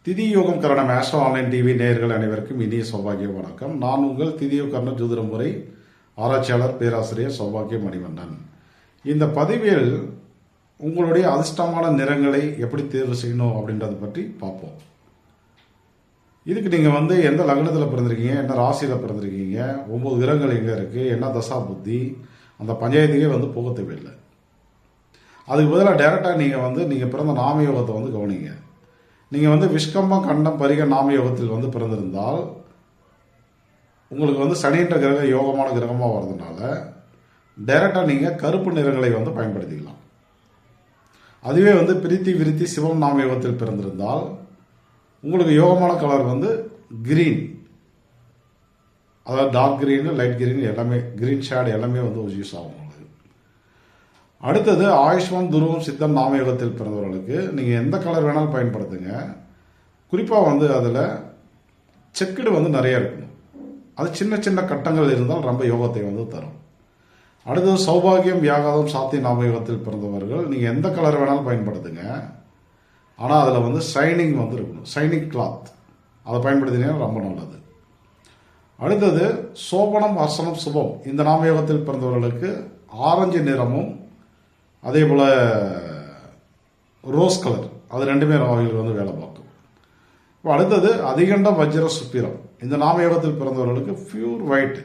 திதி யோகம் கரணம் ஆஸ்ட்ரோ ஆன்லைன் டிவி நேயர்கள் அனைவருக்கும் இனிய சௌபாகிய வணக்கம். நான் உங்கள் திதியோக கரண ஜோதிட முறை ஆராய்ச்சியாளர் பேராசிரியர் சௌபாகிய மணிவண்ணன். இந்த பதிவில் உங்களுடைய அதிர்ஷ்டமான நிறங்களை எப்படி தேர்வு செய்யணும் அப்படின்றத பற்றி பார்ப்போம். இதுக்கு நீங்கள் எந்த லக்னத்தில் பிறந்திருக்கீங்க, என்ன ராசியில் பிறந்திருக்கீங்க, 9 கிரகங்கள் எங்கே இருக்குது, என்ன தசா புத்தி, அந்த பஞ்சாயத்துக்கே போக தேவையில்லை. அதுக்கு பதிலாக டைரெக்டாக நீங்கள் பிறந்த நாமயோகத்தை கவனிங்க. நீங்கள் விஷ்கம்பம் கண்டம் பரிக நாமயோகத்தில் பிறந்திருந்தால் உங்களுக்கு சனின்ற கிரகம் யோகமான கிரகமாக வர்றதுனால டைரெக்டாக நீங்கள் கருப்பு நிறங்களை பயன்படுத்திக்கலாம். அதுவே பிரித்தி விருத்தி சிவம் நாமயோகத்தில் பிறந்திருந்தால் உங்களுக்கு யோகமான கலர் கிரீன், அதாவது டார்க் கிரீன், லைட் கிரீன் எல்லாமே, கிரீன் ஷேட் எல்லாமே யூஸ் ஆகும். அடுத்தது ஆயுஷ்மான் துருவம் சித்தம் நாமயோகத்தில் பிறந்தவர்களுக்கு நீங்கள் எந்த கலர் வேணாலும் பயன்படுத்துங்க. குறிப்பாக அதில் செக்குடு நிறைய இருக்கணும். அது சின்ன சின்ன கட்டங்கள் இருந்தால் ரொம்ப யோகத்தை தரும். அடுத்தது சௌபாகியம் வியாகாதம் சாத்தி நாமயோகத்தில் பிறந்தவர்கள் நீங்கள் எந்த கலர் வேணாலும் பயன்படுத்துங்க. ஆனால் அதில் ஷைனிங் இருக்கணும், ஷைனிங் கிளாத், அதை பயன்படுத்தினீங்கன்னா ரொம்ப நல்லது. அடுத்தது சோபனம் அர்சனம் சுபம் இந்த நாமயோகத்தில் பிறந்தவர்களுக்கு ஆரஞ்சு நிறமும் அதே போல் ரோஸ் கலர், அது ரெண்டுமே அவங்களுக்கு வேலை பார்க்கும். இப்போ அடுத்தது அதிகண்ட வஜ்ர சுப்பிரம் இந்த நாமயோகத்தில் பிறந்தவர்களுக்கு பியூர் ஒயிட்,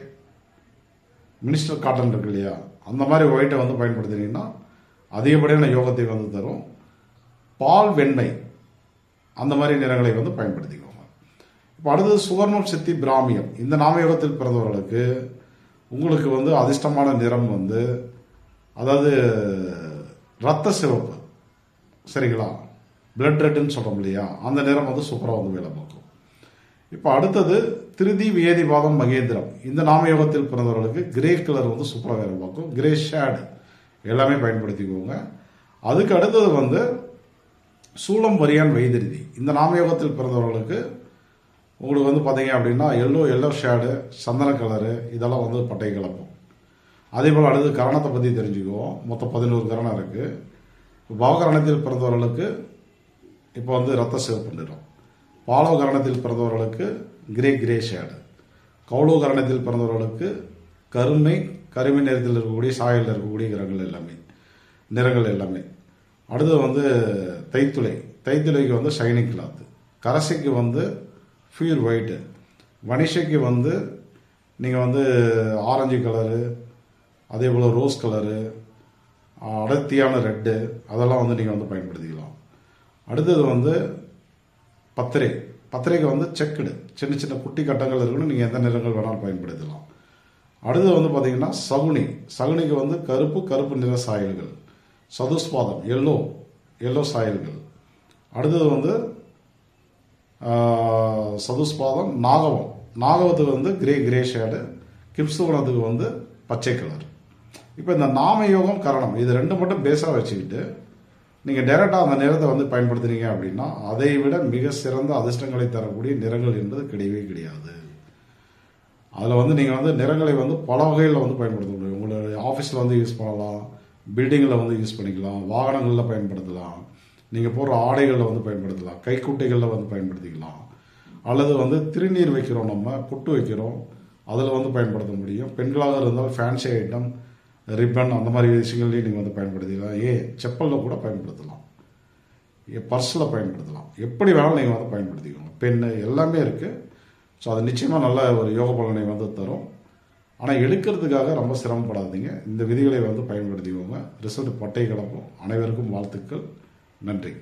மினிஸ்டர் காட்டன் இருக்கு இல்லையா, அந்த மாதிரி ஒயிட்டை பயன்படுத்தினீங்கன்னா அதிகப்படியான யோகத்தை தரும். பால் வெண்ணெய் அந்த மாதிரி நிறங்களை பயன்படுத்திக்கோங்க. இப்போ அடுத்தது சுவர்ணம் சித்தி பிராமியம் இந்த நாமயோகத்தில் பிறந்தவர்களுக்கு உங்களுக்கு அதிர்ஷ்டமான நிறம் அதாவது ரத்த சிவப்பு, சரிங்களா, பிளட் ரெட்டுன்னு சொல்கிறோம் இல்லையா, அந்த நிறம் சூப்பராக வேலை பார்க்கும். இப்போ அடுத்தது திருதி வேதிபாதம் மகேந்திரம் இந்த நாமயோகத்தில் பிறந்தவர்களுக்கு கிரே கலர் சூப்பராக வேலை பார்க்கும். கிரே ஷேட் எல்லாமே பயன்படுத்திக்கோங்க. அதுக்கு அடுத்தது சூளம் வரியான் வைத்திருதி இந்த நாமயோகத்தில் பிறந்தவர்களுக்கு உங்களுக்கு பார்த்தீங்க அப்படின்னா எல்லோ ஷேடு, சந்தன கலரு இதெல்லாம் பட்டை கலப்போம். அதே போல் அடுத்து கரணத்தை பற்றி தெரிஞ்சுக்குவோம். மொத்தம் 11 கரணம் இருக்குது. பாவகரணத்தில் பிறந்தவர்களுக்கு இப்போ ரத்த சிவப்பு நிறம், பாலவ கரணத்தில் பிறந்தவர்களுக்கு கிரே ஷேடு, கௌளவ கரணத்தில் பிறந்தவர்களுக்கு கருமை நிறத்தில் இருக்கக்கூடிய சாயலில் இருக்கக்கூடிய நிறங்கள் எல்லாமே. அடுத்து தைத்துளைக்கு ஷைனிங் கிளாத்து, கரசைக்கு பியூர் ஒயிட்டு, வனிஷைக்கு நீங்கள் ஆரஞ்சு கலரு, அதே போல் ரோஸ் கலரு, அடர்த்தியான ரெட்டு, அதெல்லாம் நீங்கள் பயன்படுத்திக்கலாம். அடுத்தது பத்திரைக்கு செக்குடு, சின்ன சின்ன குட்டி கட்டங்கள் இருக்குன்னு நீங்கள் எந்த நிறங்கள் வேணாலும் பயன்படுத்தலாம். அடுத்தது பார்த்தீங்கன்னா சகுனிக்கு கருப்பு நிற சாயல்கள், சதுஸ்பாதம் எல்லோ சாயல்கள். அடுத்தது சதுஸ்பாதம் நாகவத்துக்கு கிரே ஷேடு, கிப்சுவனத்துக்கு பச்சை கலர். இப்போ இந்த நாமயோகம் கரணம் இது ரெண்டு மட்டும் பேஸாக வச்சுக்கிட்டு நீங்கள் டைரெக்டாக அந்த நிறத்தை பயன்படுத்துனீங்க அப்படின்னா அதை விட மிக சிறந்த அதிர்ஷ்டங்களை தரக்கூடிய நிறங்கள் என்பது கிடையவே கிடையாது. அதில் நீங்கள் நிறங்களை பல வகைகளில் பயன்படுத்த முடியும். உங்களுடைய ஆஃபீஸில் யூஸ் பண்ணலாம், பில்டிங்கில் யூஸ் பண்ணிக்கலாம், வாகனங்களில் பயன்படுத்தலாம், நீங்கள் போடுற ஆடைகளில் பயன்படுத்தலாம், கைக்குட்டைகளில் பயன்படுத்திக்கலாம், அல்லது திருநீர் வைக்கிறோம், நம்ம பொட்டு வைக்கிறோம், அதில் பயன்படுத்த முடியும். பெண்களாக இருந்தால் ஃபேன்சி ஐட்டம், ரிப்பன் அந்த மாதிரி விஷயங்கள்லையும் நீங்கள் பயன்படுத்திக்கலாம். செப்பலில் கூட பயன்படுத்தலாம், பர்ஸில் பயன்படுத்தலாம், எப்படி வேணாலும் நீங்கள் பயன்படுத்திக்கோங்க. பெண்ணு எல்லாமே இருக்குது. ஸோ அது நிச்சயமாக நல்ல ஒரு யோக பலனை தரும். ஆனால் எடுக்கிறதுக்காக ரொம்ப சிரமப்படாதீங்க. இந்த விதிகளை பயன்படுத்திக்கோங்க. ரிசல்ட் பட்டை கிளப்பும். அனைவருக்கும் வாழ்த்துக்கள். நன்றி.